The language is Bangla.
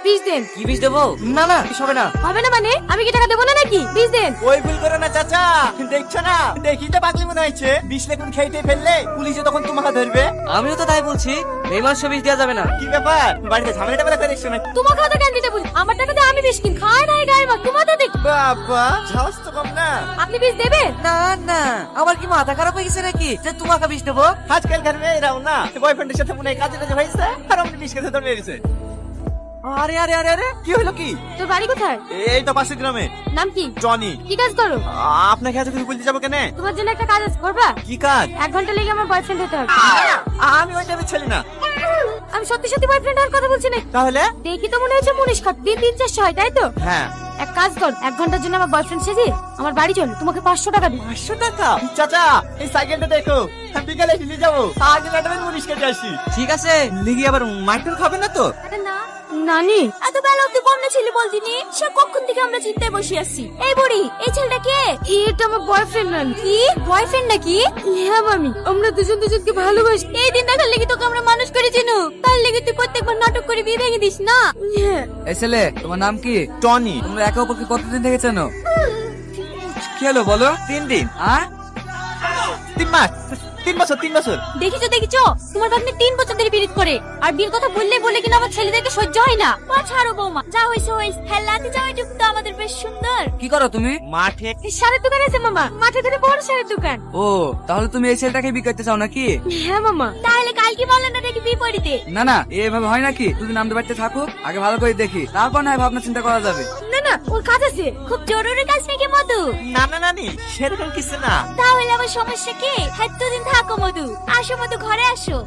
বিশ দেন। কি বীজ দেবো? না না কিছু হবে না। হবে না মানে আমি কি টাকা দেবো না নাকি? বিশ দেন। ওই ভুল করো না চাচা, দেখছো না দেখি তো পাগলি মনে হয়েছে, 20 লেগুন খেয়ে ফেললে পুলিশে তখন তোমাকে ধরবে। আমিও তো তাই বলছি, এই মাস বীজ দেওয়া যাবে না। কি ব্যাপার, বাড়িতে ঝামেলাটা বেলা করে এসছো নাকি? তোমাকে তো কেন দিতে বলি? আমার টাকা দিয়ে আমি বিশ কিন খাই নাই গায়ে মা, তোমার তো দেখ। বাবা সাহস তো কম না। আপনি বিশ দেবেন? না না, আমার কি মাথা খারাপ হয়ে গেছে নাকি যে তোমাকে বীজ দেবো? আজকালকার মেয়েরাও না বয়ফ্রেন্ডের সাথে মনে হয় কাজে কাজে হয়েছে, আর আমাকে 20 কেজি ধরে মেরেছে। আরে আরে আরে আরে কি হলো কি? তোর বাড়ি কোথায়? এই তো পাশের গ্রামে। নাম কি? জনি। কি কাজ করো? আপনাকে এত কিছু বলতে যাবো কেন? তোমার জন্য একটা কাজ আছে, করবা? কি কাজ? 1 ঘন্টা লেগে আমার বয়ফ্রেন্ড হতে হবে। আমি ওই টাইপের ছেলে না। আমি সত্যি সত্যি বয়ফ্রেন্ড হওয়ার কথা বলছি না। তাহলে? দেখি তো মনে হচ্ছে মুনিশ খাট দিন 300-400 হয়, তাই তো? হ্যাঁ। এক কাজ কর, 1 ঘন্টার জন্য আমার বয়ফ্রেন্ড সেজে আমার বাড়ি চল, তোমাকে 500 টাকা দিই। 500 টাকা? চাচা এই সাইকেলটা দেখো, বিকালে নিয়ে যাবো, আগে ম্যাডামের মুনিশ কেটে আসি। ঠিক আছে। লিগি আবার মাইটুর খাবে না তো? আরে না নানি, এত বেলা অব্দি বন্যা ছিল বলতিনি, সে কখন থেকে আমরা চিন্তায় বসে আছি। এই বুড়ি, এই ছেলেটা কে? এটা আমার বয়ফ্রেন্ড। নানি কি বয়ফ্রেন্ড নাকি? হ্যাঁ মামি, আমরা দুজন দুজনকে ভালোবাসি। এই দিন দেখার লেগে তোকে আমরা মানুষ করেছি নু, তার লেগে তুই প্রত্যেকবার নাটক করে বিয়ে ভেঙে দিস না। হ্যাঁ। এই ছেলে, তোমার নাম কি? টনি। তোমরা একে অপরকে কতদিন থেকে চেনো? কি হলো বলো? 3 দিন। হ্যাঁ 3 মাস। 3 বছর 3 বছর। দেখিছো তোমার ভাগ্নে 3 বছর ধরে বিরোধ করে, আর বিয়ের কথা বললে বলে কিনা আমার ছেলেদেরকে সহ্য হয় না। ছাড়ো বৌমা, যা হয়েছে হয়েছে, হেলাতে জামাইটুকু তো আমাদের বেশ সুন্দর। কি করো তুমি? মাঠে। সারের দোকান আছে মামা, মাঠে ধরে বড় সারের দোকান। ও, তাহলে তুমি এই ছেলেটাকে বিয়ে করতে চাও নাকি? হ্যাঁ মামা। তাহলে কালকে বলেন না দেখি বিপরীতে। না না, এভাবে হয় নাকি? তুমি নামতে বাড়িতে থাকুক, আগে ভালো করে দেখি, তারপর না হয় ভাবনা চিন্তা করা যাবে। না না, ওর কাজ আছে, খুব জরুরি কাজ নাকি মধু? না না নানি, সেরকম কিছু না। তাহলে আবার সমস্যা কি? এতদিন থাকো মধু, আসো মধু, ঘরে আসো।